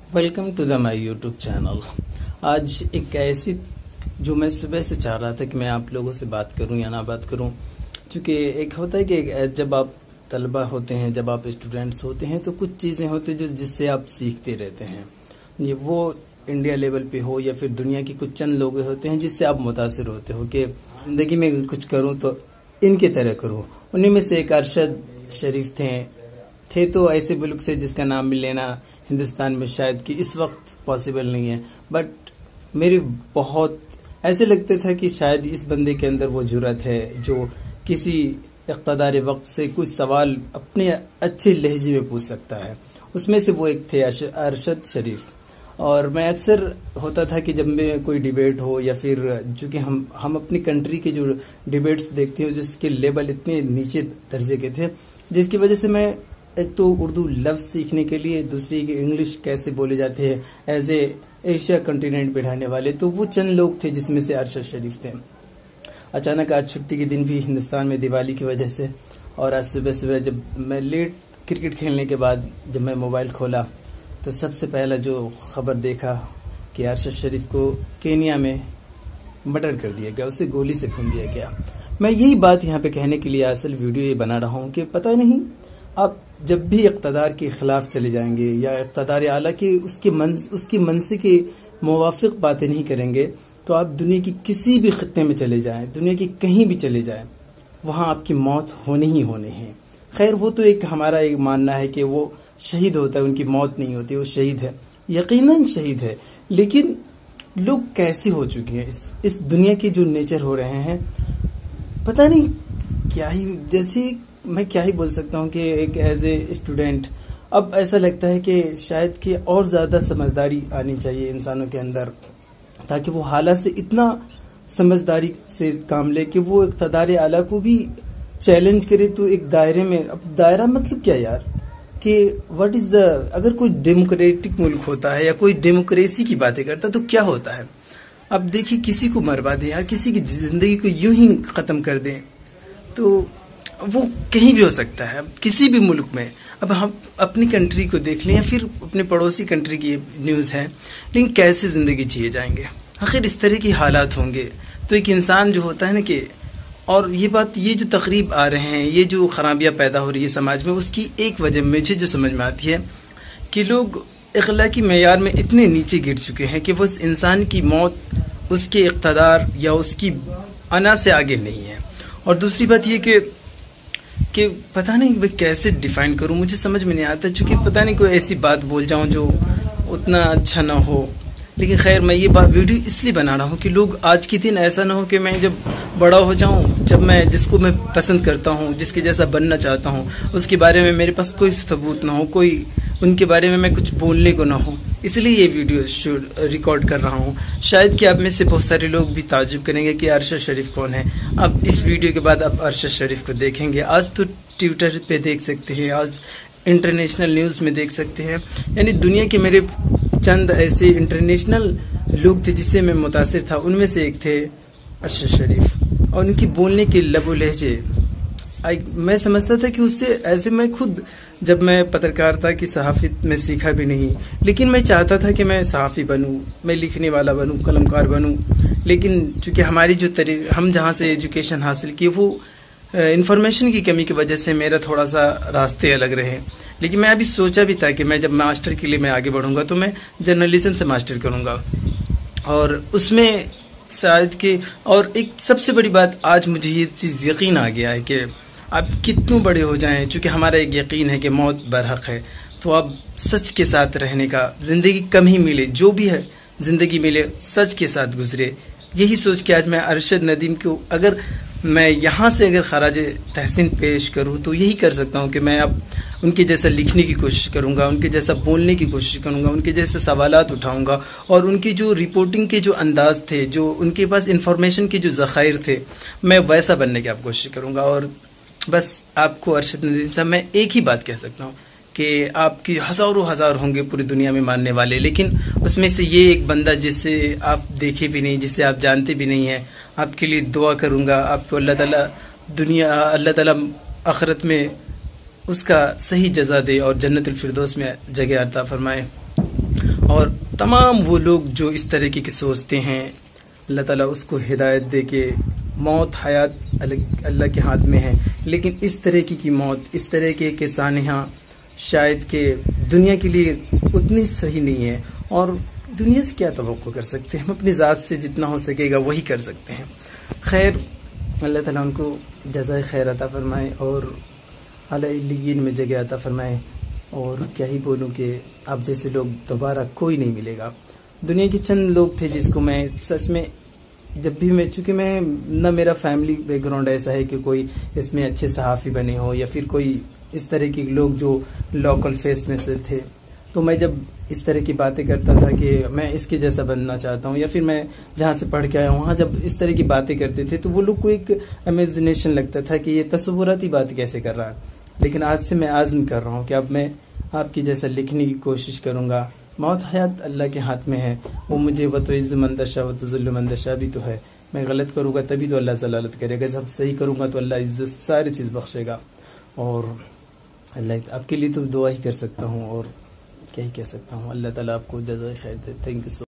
Welcome to the my YouTube channel. आज एक ऐसी जो मैं सुबह से चाह रहा था कि मैं आप लोगों से बात करूं या ना बात करूं, क्योंकि एक होता है कि जब आप तलबा होते हैं, जब आप स्टूडेंट्स होते हैं तो कुछ चीज़ें होती हैं जो जिससे आप सीखते रहते हैं। ये वो इंडिया लेवल पे हो या फिर दुनिया की कुछ चंद लोग होते हैं जिससे आप मुतासिर होते हो कि ज़िंदगी में कुछ करूँ तो इनके तरह करूँ। उन्हीं में से एक अरशद शरीफ थे तो ऐसे मुल्क से जिसका नाम भी लेना हिंदुस्तान में शायद कि इस वक्त पॉसिबल नहीं है, बट मेरी बहुत ऐसे लगता था कि शायद इस बंदे के अंदर वो जुर्रत है जो किसी इक़्तिदार वक्त से कुछ सवाल अपने अच्छे लहजे में पूछ सकता है। उसमें से वो एक थे अरशद शरीफ। और मैं अक्सर होता था कि जब में कोई डिबेट हो या फिर चूँकि हम अपनी कंट्री के जो डिबेट्स देखते हो जिसके लेवल इतने नीचे दर्जे के थे, जिसकी वजह से मैं एक तो उर्दू लफ्ज़ सीखने के लिए, दूसरी की इंग्लिश कैसे बोले जाते हैं एज ए एशिया कंटिनेंट पे रहने वाले, तो वो चंद लोग थे जिसमें से अरशद शरीफ थे। अचानक आज छुट्टी के दिन भी हिंदुस्तान में दिवाली की वजह से, और आज सुबह सुबह जब मैं लेट क्रिकेट खेलने के बाद जब मैं मोबाइल खोला तो सबसे पहला जो खबर देखा कि अरशद शरीफ को केनिया में मर्डर कर दिया गया, उसे गोली से भून दिया गया। मैं यही बात यहाँ पे कहने के लिए असल वीडियो ये बना रहा हूँ कि पता नहीं आप जब भी इक़्तिदार के खिलाफ चले जाएंगे या इक़्तिदार आला के उसकी मनसे के मुवाफिक बातें नहीं करेंगे तो आप दुनिया की किसी भी खित्ते में चले जाएं, दुनिया की कहीं भी चले जाएं, वहाँ आपकी मौत होने ही होने हैं। खैर वो तो एक हमारा एक मानना है कि वो शहीद होता है, उनकी मौत नहीं होती, वो शहीद है, यकीनन शहीद है। लेकिन लोग कैसे हो चुके हैं इस दुनिया के जो नेचर हो रहे हैं, पता नहीं क्या ही, जैसे मैं क्या ही बोल सकता हूँ कि एक एज ए स्टूडेंट अब ऐसा लगता है कि शायद कि और ज़्यादा समझदारी आनी चाहिए इंसानों के अंदर, ताकि वो हालात से इतना समझदारी से काम ले कि वो इक़्तिदार आला को भी चैलेंज करे। तो एक दायरे में, अब दायरा मतलब क्या यार, कि व्हाट इज़ द, अगर कोई डेमोक्रेटिक मुल्क होता है या कोई डेमोक्रेसी की बातें करता तो क्या होता है। अब देखिए किसी को मरवा दें या किसी की ज़िंदगी को यूं ही ख़त्म कर दें तो वो कहीं भी हो सकता है, किसी भी मुल्क में। अब हम अपनी कंट्री को देख लें या फिर अपने पड़ोसी कंट्री की न्यूज़ है, लेकिन कैसे ज़िंदगी जिए जाएंगे, आखिर इस तरह की हालात होंगे। तो एक इंसान जो होता है ना कि, और ये बात, ये जो तकरीब आ रहे हैं, ये जो खराबियाँ पैदा हो रही है समाज में, उसकी एक वजह मुझे जो समझ में आती है कि लोग अखलाकी मेयार में इतने नीचे गिर चुके हैं कि वो उस इंसान की मौत उसके इक़्तिदार या उसकी अना से आगे नहीं है। और दूसरी बात ये कि पता नहीं मैं कैसे डिफाइन करूं, मुझे समझ में नहीं आता, क्योंकि पता नहीं कोई ऐसी बात बोल जाऊं जो उतना अच्छा ना हो। लेकिन खैर मैं ये बात वीडियो इसलिए बना रहा हूं कि लोग आज के दिन ऐसा ना हो कि मैं जब बड़ा हो जाऊं, जब मैं जिसको मैं पसंद करता हूं, जिसके जैसा बनना चाहता हूं, उसके बारे में मेरे पास कोई सबूत ना हो, कोई उनके बारे में मैं कुछ बोलने को ना हो। इसलिए ये वीडियो रिकॉर्ड कर रहा हूँ। शायद कि आप में से बहुत सारे लोग भी ताजुब करेंगे कि अरशद शरीफ कौन है। अब इस वीडियो के बाद आप अरशद शरीफ को देखेंगे, आज तो ट्विटर पे देख सकते हैं, आज इंटरनेशनल न्यूज़ में देख सकते हैं। यानी दुनिया के मेरे चंद ऐसे इंटरनेशनल लोग थे जिससे मैं मुतासिर था, उनमें से एक थे अरशद शरीफ। और उनकी बोलने के लबो लहजे मैं समझता था कि उससे ऐसे, मैं खुद जब मैं पत्रकारिता की सहाफ़ी में सीखा भी नहीं, लेकिन मैं चाहता था कि मैं सहाफ़ी बनूं, मैं लिखने वाला बनूं, कलमकार बनूं। लेकिन चूँकि हमारी जो हम जहाँ से एजुकेशन हासिल की वो इंफॉर्मेशन की कमी की वजह से मेरा थोड़ा सा रास्ते अलग रहे। लेकिन मैं अभी सोचा भी था कि मैं जब मास्टर के लिए मैं आगे बढ़ूंगा तो मैं जर्नलिज्म से मास्टर करूंगा, और उसमें शायद कि, और एक सबसे बड़ी बात, आज मुझे ये चीज़ यकीन आ गया है कि आप कितने बड़े हो जाएं, चूँकि हमारा एक यकीन है कि मौत बरहक है, तो आप सच के साथ रहने का, ज़िंदगी कम ही मिले, जो भी है ज़िंदगी मिले सच के साथ गुजरे। यही सोच के आज मैं अरशद नदीम को, अगर मैं यहाँ से अगर खराज तहसीन पेश करूँ तो यही कर सकता हूँ कि मैं अब उनके जैसा लिखने की कोशिश करूँगा, उनके जैसा बोलने की कोशिश करूँगा, उनके जैसे सवालात उठाऊँगा, और उनकी जो रिपोर्टिंग के जो अंदाज थे, जो उनके पास इंफॉर्मेशन के जो ज़खायर थे, मैं वैसा बनने की आप कोशिश करूँगा। और बस आपको अरशद नदीम साहब मैं एक ही बात कह सकता हूँ कि आपकी हज़ारों हज़ार होंगे पूरी दुनिया में मानने वाले, लेकिन उसमें से ये एक बंदा जिसे आप देखे भी नहीं, जिसे आप जानते भी नहीं हैं, आपके लिए दुआ करूँगा, आपको अल्लाह ताला आखिरत में उसका सही जज़ा दे और जन्नतुल फिरदौस में जगह अता फरमाए। और तमाम वो लोग जो इस तरीके की सोचते हैं, अल्लाह ताला उसको हिदायत दे के मौत हयात अल्लाह के हाथ में है। लेकिन इस तरीके की मौत, इस तरीके के सानिहा शायद के दुनिया के लिए उतनी सही नहीं है। और दुनिया से क्या तवक्को कर सकते हैं, हम अपनी ज़ात से जितना हो सकेगा वही कर सकते हैं। खैर, अल्लाह ताला उनको जज़ाए खैर अता फरमाए और अलीन में जगह अता फरमाए। और क्या ही बोलूँ कि आप जैसे लोग दोबारा कोई नहीं मिलेगा। दुनिया के चंद लोग थे जिसको मैं सच में, जब भी मैं, चूंकि मैं न मेरा फैमिली बैकग्राउंड ऐसा है कि कोई इसमें अच्छे सहाफ़ी बने हो या फिर कोई इस तरह के लोग जो लोकल फेस में से थे, तो मैं जब इस तरह की बातें करता था कि मैं इसके जैसा बनना चाहता हूँ, या फिर मैं जहाँ से पढ़ के आया हूँ वहाँ जब इस तरह की बातें करते थे तो वो लोग को एक इमेजिनेशन लगता था कि ये तसव्वुराती बात कैसे कर रहा है। लेकिन आज से मैं आज़म कर रहा हूँ कि अब मैं आपकी जैसा लिखने की कोशिश करूँगा। मौत हयात अल्लाह के हाथ में है, वो मुझे वतुइज़्ज़ु मन यशा वतुज़िल्लु मन यशा भी तो है। मैं गलत करूँगा तभी तो अल्लाह जलालत करेगा, जब सही करूँगा तो अल्लाह इज्जत सारी चीज़ बख्शेगा। और अल्लाह आपके लिए तो दुआ ही कर सकता हूँ और क्या ही कह सकता हूँ। अल्लाह ताला आपको जज़ाए खैर दे। Thank you so